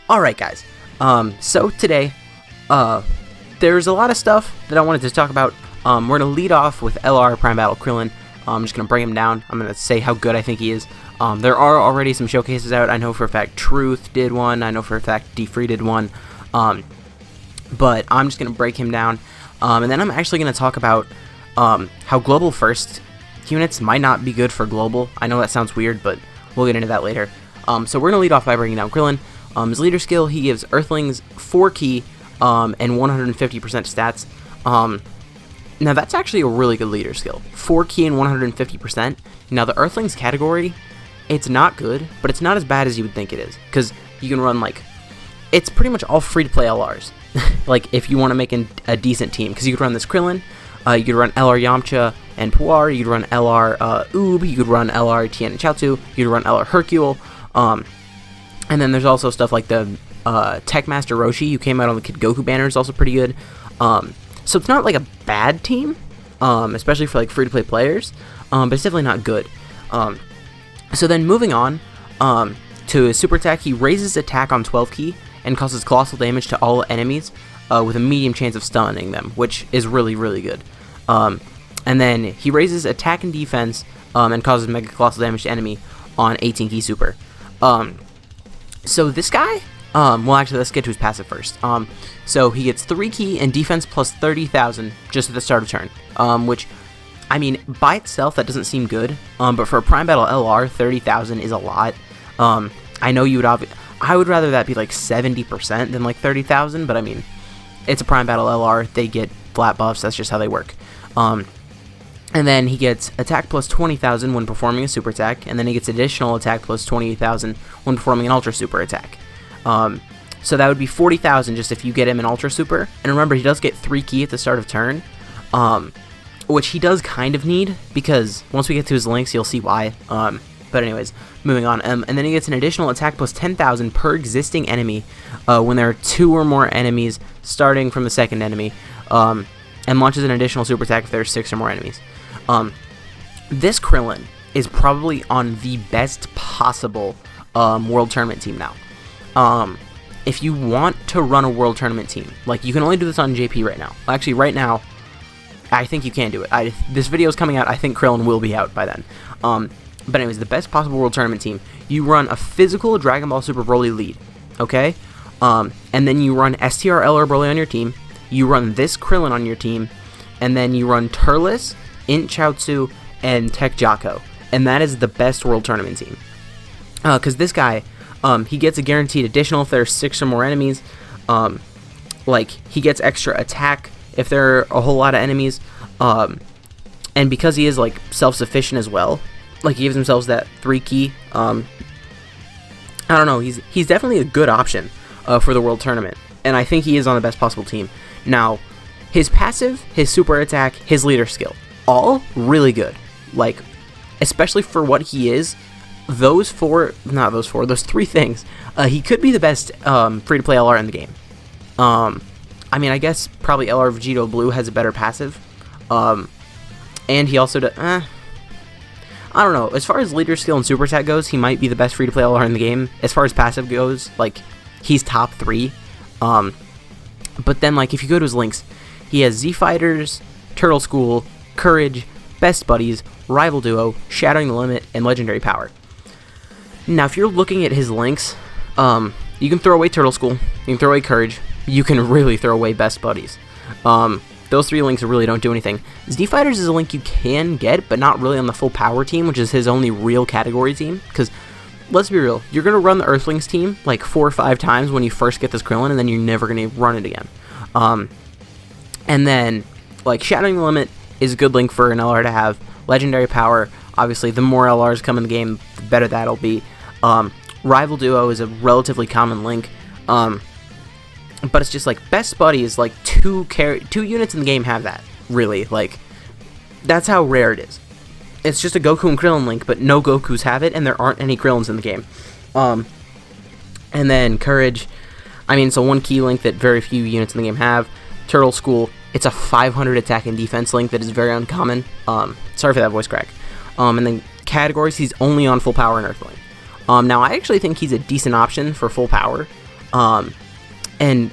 Alright guys, so today, there's a lot of stuff that I wanted to talk about. We're going to lead off with LR Prime Battle Krillin. I'm just going to bring him down. I'm going to say how good I think he is. There are already some showcases out. I know for a fact Truth did one. I know for a fact D3 did one. But I'm just going to break him down. And then I'm actually going to talk about how global first units might not be good for global. I know that sounds weird, but we'll get into that later. So we're going to lead off by breaking down Krillin. His leader skill, he gives Earthlings 4 key and 150% stats. Now that's actually a really good leader skill. 4 key and 150%. Now the Earthlings category, it's not good, but it's not as bad as you would think it is. Because you can run like, it's pretty much all free-to-play LRs. Like if you want to make a decent team. Because you could run this Krillin, you could run LR Yamcha and Puar, you could run LR Oob, you could run LR Tien and Chaozu, you could run LR Hercule, and then there's also stuff like the Tech Master Roshi, who came out on the Kid Goku banner, is also pretty good. So it's not like a bad team, especially for like free-to-play players, but it's definitely not good. So then moving on to his super attack, he raises attack on 12 key and causes colossal damage to all enemies with a medium chance of stunning them, which is really, really good. And then he raises attack and defense and causes mega colossal damage to enemy on 18 key super. So this guy, well actually let's get to his passive first. So he gets 3 key and defense plus 30,000 just at the start of turn, which, I mean, by itself that doesn't seem good, but for a Prime Battle LR, 30,000 is a lot. I know you would I would rather that be like 70% than like 30,000, but I mean, it's a Prime Battle LR, they get flat buffs, that's just how they work. And then he gets attack plus 20,000 when performing a super attack, and then he gets additional attack plus 28,000 when performing an ultra super attack. So that would be 40,000 just if you get him an ultra super. And remember, he does get 3 key at the start of turn, which he does kind of need, because once we get to his links, you'll see why. But anyways, moving on. And then he gets an additional attack plus 10,000 per existing enemy when there are 2 or more enemies starting from the second enemy, and launches an additional super attack if there are 6 or more enemies. This Krillin is probably on the best possible World Tournament team now. If you want to run a World Tournament team, like, you can only do this on JP right now. Actually, right now, I think you can do it. This video is coming out, I think Krillin will be out by then. But anyways, the best possible World Tournament team, you run a physical Dragon Ball Super Broly lead, okay? And then you run STR LR Broly on your team, you run this Krillin on your team, and then you run Turles, Int Chaozu, and Tech Jocko. And that is the best World Tournament team. Because this guy, he gets a guaranteed additional if there are 6 or more enemies. Like, he gets extra attack if there are a whole lot of enemies. And because he is, like, self-sufficient as well, like, he gives himself that 3 key. I don't know, he's definitely a good option for the World Tournament. And I think he is on the best possible team. Now, his passive, his super attack, his leader skill, all really good. Like, especially for what he is, those 3 things, he could be the best free-to-play LR in the game. I mean, I guess probably LR Vegito Blue has a better passive. And he also does, I don't know, as far as leader skill and super attack goes, he might be the best free-to-play LR in the game. As far as passive goes, like, he's top 3. But then, like, if you go to his links, he has Z Fighters, Turtle School, Courage, Best Buddies, Rival Duo, Shattering the Limit, and Legendary Power. Now, if you're looking at his links, you can throw away Turtle School, you can throw away Courage, you can really throw away Best Buddies. Those 3 links really don't do anything. Z Fighters is a link you can get, but not really on the full power team, which is his only real category team, because, let's be real, you're going to run the Earthlings team like 4 or 5 times when you first get this Krillin, and then you're never going to run it again. And then, like, Shattering the Limit is a good link for an LR to have. Legendary Power, obviously, the more LRs come in the game, the better that'll be. Rival Duo is a relatively common link. But it's just, like, Best Buddy is, like, 2 units in the game have that, really. Like, that's how rare it is. It's just a Goku and Krillin link, but no Gokus have it, and there aren't any Krillins in the game. And then Courage, I mean, it's a 1 key link that very few units in the game have. Turtle School, it's a 500 attack and defense link that is very uncommon. Sorry for that voice crack. And then categories, he's only on full power and Earthling. Now, I actually think he's a decent option for full power. And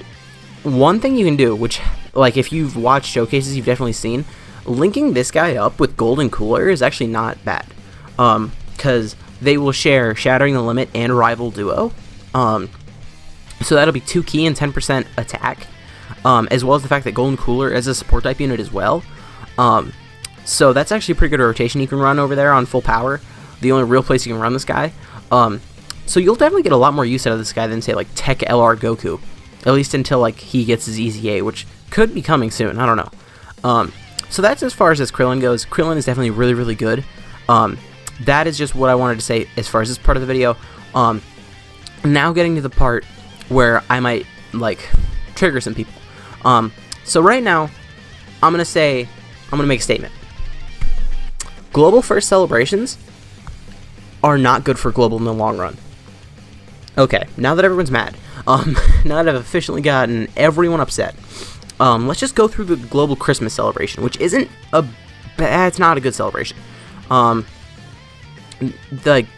one thing you can do, which, like, if you've watched showcases, you've definitely seen, linking this guy up with Golden Cooler is actually not bad. Because they will share Shattering the Limit and Rival Duo. So that'll be 2 key and 10% attack. As well as the fact that Golden Cooler is a support type unit as well. So that's actually a pretty good rotation you can run over there on full power. The only real place you can run this guy. So you'll definitely get a lot more use out of this guy than, say, like, Tech LR Goku. At least until, like, he gets his EZA, which could be coming soon. I don't know. So that's as far as this Krillin goes. Krillin is definitely really, really good. That is just what I wanted to say as far as this part of the video. Now getting to the part where I might, like, trigger some people. So right now, I'm going to make a statement. Global first celebrations are not good for global in the long run. Okay, now that everyone's mad, now that I've officially gotten everyone upset, let's just go through the global Christmas celebration, which isn't it's not a good celebration.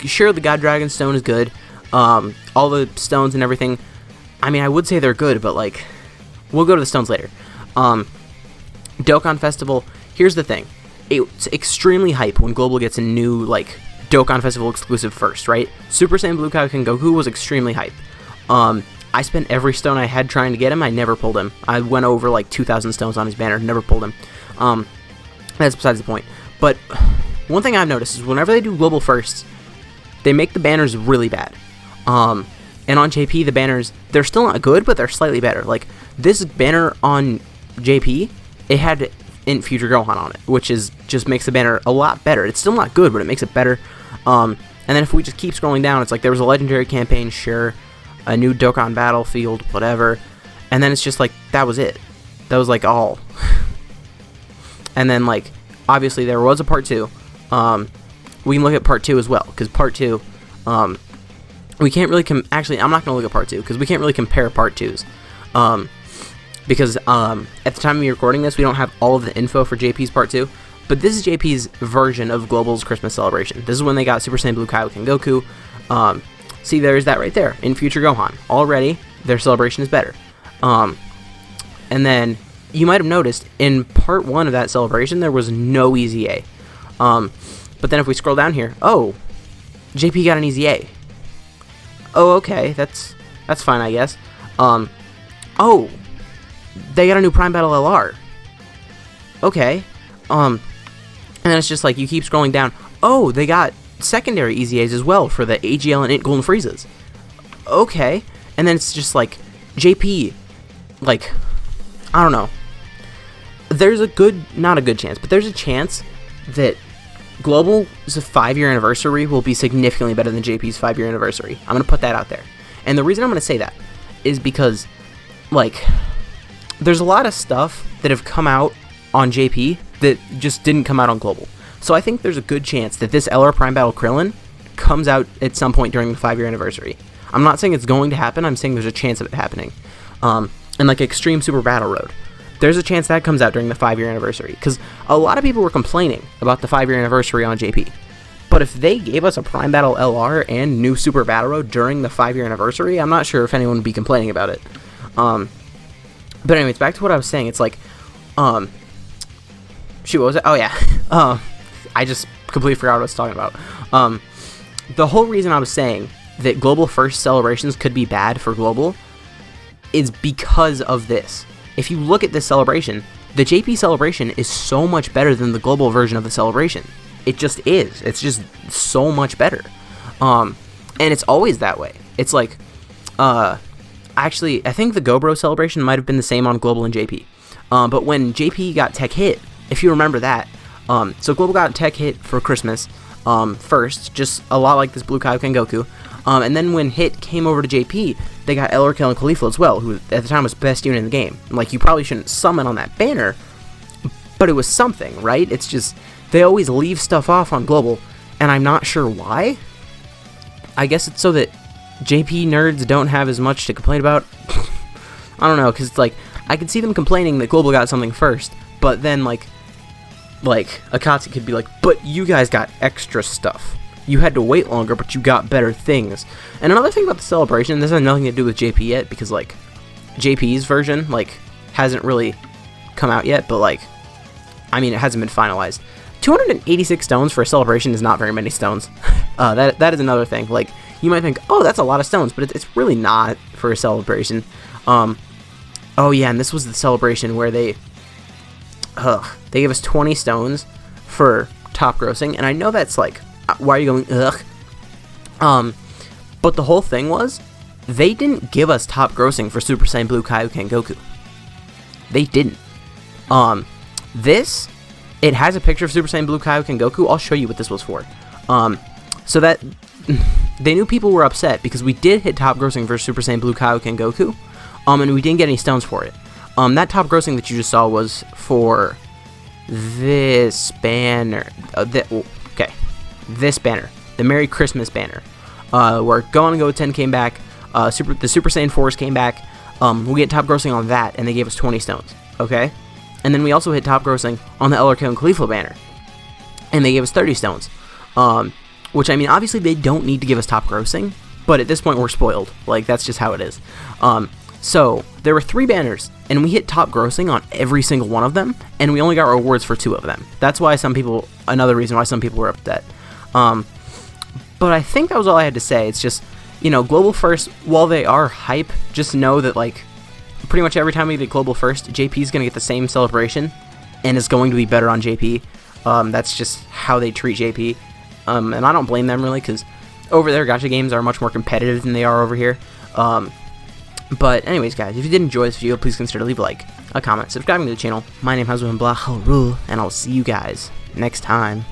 Sure, the God Dragon Stone is good, all the stones and everything, I mean, I would say they're good, but, like, we'll go to the stones later. Dokkan Festival, here's the thing, it's extremely hype when global gets a new, like, Dokkan Festival exclusive first, right? Super Saiyan Blue Kaioken Goku was extremely hype. I spent every stone I had trying to get him. I never pulled him. I went over like 2,000 stones on his banner, never pulled him. That's besides the point. But one thing I've noticed is whenever they do global firsts, they make the banners really bad. And on JP, the banners, they're still not good, but they're slightly better. Like, this banner on JP, it had in Future Gohan on it, which is just makes the banner a lot better. It's still not good, but it makes it better. And then if we just keep scrolling down, it's like there was a legendary campaign, sure, a new Dokkan Battlefield, whatever, and then it's just like that was it. That was like all. And then, like, obviously there was a part 2. We can look at part 2 as well, because part 2, we can't really actually, I'm not going to look at part 2 because we can't really compare part 2s. Because at the time of me recording this, we don't have all of the info for JP's part 2. But this is JP's version of Global's Christmas celebration. This is when they got Super Saiyan Blue Kaioken Goku. See, there's that right there in Future Gohan. Already, their celebration is better. And then, you might have noticed, in part 1 of that celebration, there was no EZA. But then if we scroll down here, oh, JP got an EZA. Oh, okay, that's fine, I guess. Oh, they got a new Prime Battle LR. Okay. And then it's just like, you keep scrolling down. Oh, they got secondary EZAs as well for the AGL and Int Golden Friezas. Okay. And then it's just like, JP, like, I don't know. There's a good, not a good chance, but there's a chance that Global's 5-year anniversary will be significantly better than JP's 5-year anniversary. I'm going to put that out there. And the reason I'm going to say that is because, like, there's a lot of stuff that have come out on JP that just didn't come out on Global. So I think there's a good chance that this LR Prime Battle Crillon comes out at some point during the 5-year anniversary. I'm not saying it's going to happen, I'm saying there's a chance of it happening. And like Extreme Super Battle Road, there's a chance that comes out during the 5-year anniversary. Because a lot of people were complaining about the 5-year anniversary on JP. But if they gave us a Prime Battle LR and new Super Battle Road during the 5-year anniversary, I'm not sure if anyone would be complaining about it. But anyways, back to what I was saying. It's like, shoot, what was it? Oh, yeah. I just completely forgot what I was talking about. The whole reason I was saying that Global First celebrations could be bad for Global is because of this. If you look at this celebration, the JP celebration is so much better than the Global version of the celebration. It just is. It's just so much better. And it's always that way. It's like, actually, I think the GoBro celebration might have been the same on Global and JP. But when JP got tech hit, if you remember that, so Global got tech hit for Christmas first, just a lot like this Blue Kaioken Goku. And then when hit came over to JP, they got LR Kill and Khalifa as well, who at the time was the best unit in the game. Like, you probably shouldn't summon on that banner, but it was something, right? It's just, they always leave stuff off on Global, and I'm not sure why. I guess it's so that JP nerds don't have as much to complain about. I don't know, because it's like, I could see them complaining that Global got something first, but then, like Akatsuki could be like, but you guys got extra stuff. you had to wait longer, but you got better things. And another thing about the celebration, this has nothing to do with JP yet, because like JP's version like hasn't really come out yet, but like, I mean, it hasn't been finalized. 286 stones for a celebration is not very many stones. That is another thing. Like, you might think, oh, that's a lot of stones, but it's really not for a celebration. Oh yeah, and this was the celebration where they gave us 20 stones for top grossing, and I know that's like, why are you going, ugh? But the whole thing was, they didn't give us top grossing for Super Saiyan Blue Kaioken Goku. They didn't. This, it has a picture of Super Saiyan Blue Kaioken Goku. I'll show you what this was for. So that they knew people were upset because we did hit top grossing for Super Saiyan Blue Kaioken Goku, and we didn't get any stones for it. That top grossing that you just saw was for this banner. This banner, the Merry Christmas banner, where Go and Goten came back. The Super Saiyan 4s came back. We get top grossing on that, and they gave us 20 stones. Okay, and then we also hit top grossing on the LRK and Khalifa banner, and they gave us 30 stones. Which, I mean, obviously they don't need to give us top grossing, but at this point we're spoiled. Like, that's just how it is. So there were 3 banners, and we hit top grossing on every single one of them, and we only got rewards for 2 of them. That's why another reason why some people were upset. But I think that was all I had to say. It's just, you know, Global First, while they are hype, just know that, like, pretty much every time we get Global First, JP is going to get the same celebration, and is going to be better on JP. That's just how they treat JP. And I don't blame them, really, because over there, gacha games are much more competitive than they are over here. But anyways, guys, if you did enjoy this video, please consider leave a like, a comment, subscribing to the channel. My name is Blah, and I'll see you guys next time.